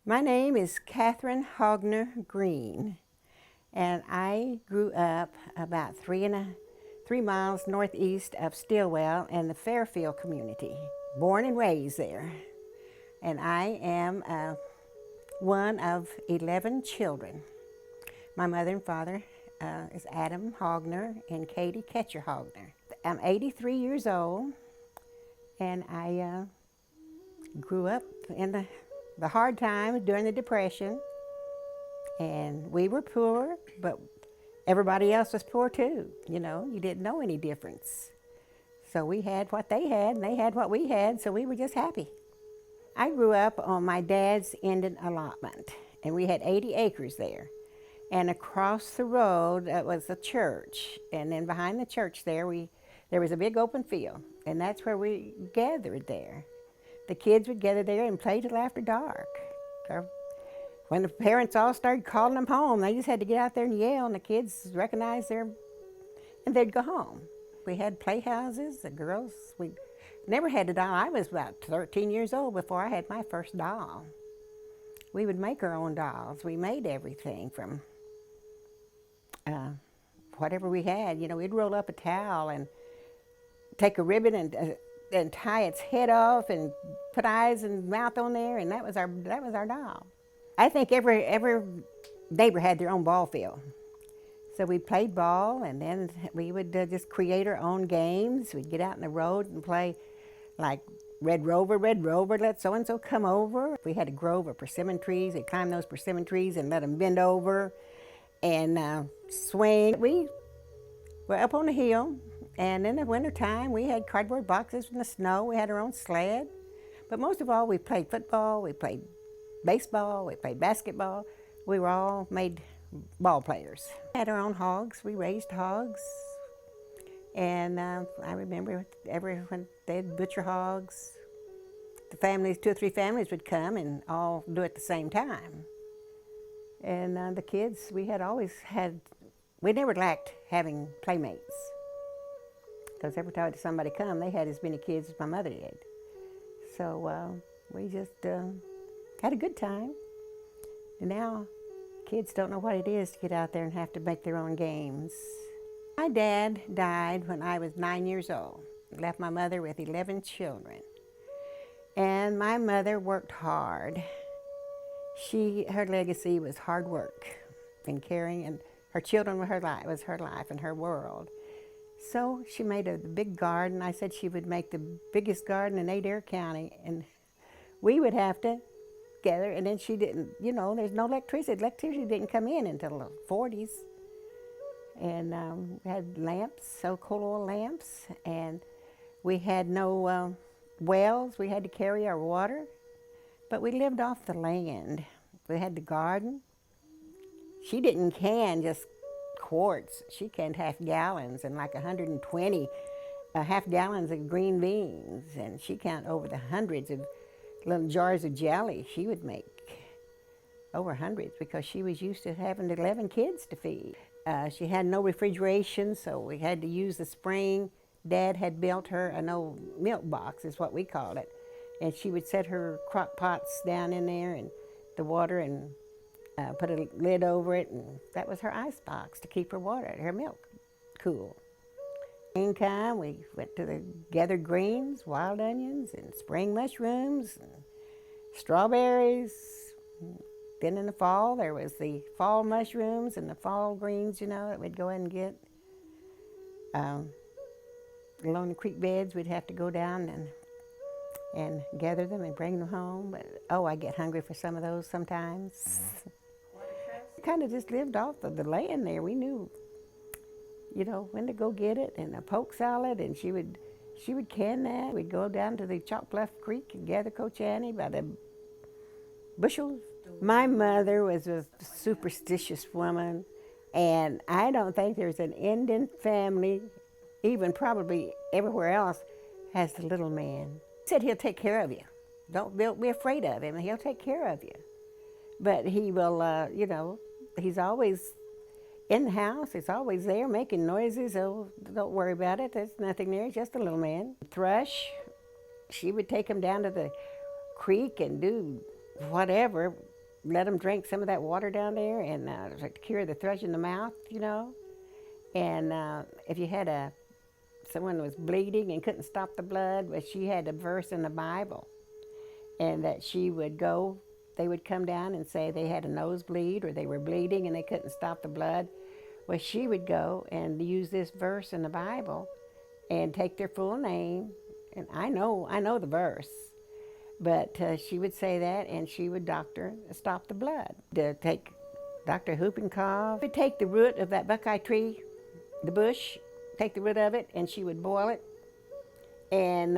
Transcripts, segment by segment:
My name is Kathryn Hogner Green, and I grew up about 3 miles northeast of Stillwell in the Fairfield community. Born and raised there, and I am one of 11 children. My mother and father is Adam Hogner and Katie Ketcher Hogner. I'm 83 years old, and I grew up in the hard times during the Depression. And we were poor, but everybody else was poor too. You didn't know any difference. So we had what they had, and they had what we had, so we were just happy. I grew up on my dad's Indian allotment, and we had 80 acres there. And across the road was a church, and then behind the church there was a big open field, and that's where we gathered there. The kids would gather there and play till after dark. When the parents all started calling them home, they just had to get out there and yell, and the kids recognized and they'd go home. We had playhouses. The girls, we never had a doll. I was about 13 years old before I had my first doll. We would make our own dolls. We made everything from whatever we had. We'd roll up a towel and take a ribbon and tie its head off and put eyes and mouth on there, and that was our doll. I think every neighbor had their own ball field. So we played ball, and then we would just create our own games. We'd get out in the road and play like Red Rover, let so-and-so come over. We had a grove of persimmon trees. We'd climb those persimmon trees and let them bend over and swing. We were up on the hill, and in the wintertime, we had cardboard boxes in the snow. We had our own sled. But most of all, we played football, we played baseball, we played basketball. We were all made ball players. We had our own hogs. We raised hogs. And I remember when they'd butcher hogs, the families, 2 or 3 families would come and all do it at the same time. And the kids, we never lacked having playmates. Because every time somebody come, they had as many kids as my mother did. So we just had a good time. And now kids don't know what it is to get out there and have to make their own games. My dad died when I was 9 years old. Left my mother with 11 children. And my mother worked hard. Her legacy was hard work and caring, and her children were her life and her world. So she made a big garden. I said she would make the biggest garden in Adair County, and we would have to gather, and then she didn't, there's no electricity. Electricity didn't come in until the 40s. And we had lamps, so coal oil lamps, and we had no wells. We had to carry our water, but we lived off the land. We had the garden. She didn't can just quarts. She canned half gallons and like 120 half gallons of green beans, and she canned over the hundreds of little jars of jelly. She would make over hundreds because she was used to having 11 kids to feed. She had no refrigeration, so we had to use the spring. Dad had built her an old milk box, is what we called it, and she would set her crock pots down in there and the water and put a lid over it, and that was her ice box to keep her water, her milk cool. Springtime, we went to the gathered greens, wild onions, and spring mushrooms, and strawberries. Then in the fall, there was the fall mushrooms and the fall greens, that we'd go in and get. Along the creek beds, we'd have to go down and gather them and bring them home. But, I get hungry for some of those sometimes. Kind of just lived off of the land there. We knew, when to go get it, and a poke salad, and she would can that. We'd go down to the Chalk Bluff Creek and gather Coach Annie by the bushels. My mother was a superstitious woman, and I don't think there's an Indian family, even probably everywhere else, has the little man. He said he'll take care of you. Don't be afraid of him, he'll take care of you. But he will, he's always in the house. He's always there making noises. Oh, don't worry about it. There's nothing there. He's just a little man. Thrush, she would take him down to the creek and do whatever, let them drink some of that water down there, and to cure the thrush in the mouth, And if you had someone was bleeding and couldn't stop the blood, well, she had a verse in the Bible, and that she would go. They would come down and say they had a nosebleed or they were bleeding and they couldn't stop the blood. Well, she would go and use this verse in the Bible, and take their full name, and I know the verse, but she would say that, and she would stop the blood. To take Dr. Whooping Cough, would take the root of that buckeye tree, the bush, take the root of it, and she would boil it. And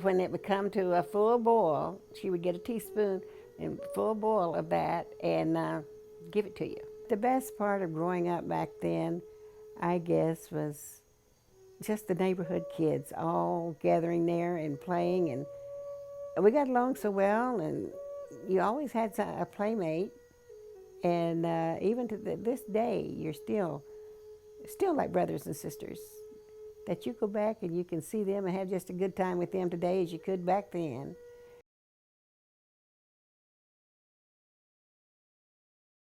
when it would come to a full boil, she would get a teaspoon and full boil of that and give it to you. The best part of growing up back then, I guess, was just the neighborhood kids all gathering there and playing, and we got along so well, and you always had a playmate, and even to this day, you're still like brothers and sisters, that you go back and you can see them and have just a good time with them today as you could back then.